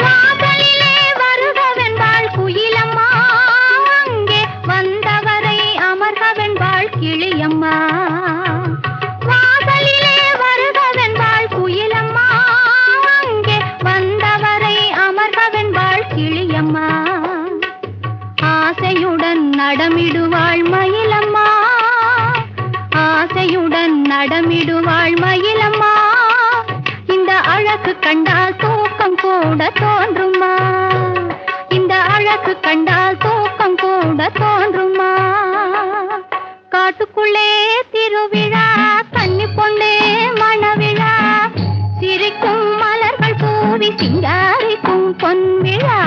வாசலிலே வருகவென்பாள் குயிலம்மா, அங்கே வந்தவரை அமர்கவென்பாள் கிளியம்மா. வாசலிலே வருகவென்பாள் குயிலம்மா, அங்கே வந்தவரை அமர்கவென்பாள் கிளியம்மா. ஆசையுடன் நடமிடுவாள் மயிலம்மா, ஆசையுடன் நடமிடுவாள் மயிலம்மா. இந்த அழகு கண்டால் தூக்கம் கூட தோன்றுமா, இந்த அழகு கண்டால் தூக்கம் கூட தோன்றுமா. காட்டுக்குள்ளே திருவிழா, கன்னி பொண்ணே மணவிழா, சிரிக்கும் மலர்கள் பூவி சிங்காரிக்கும் பொன்விழா.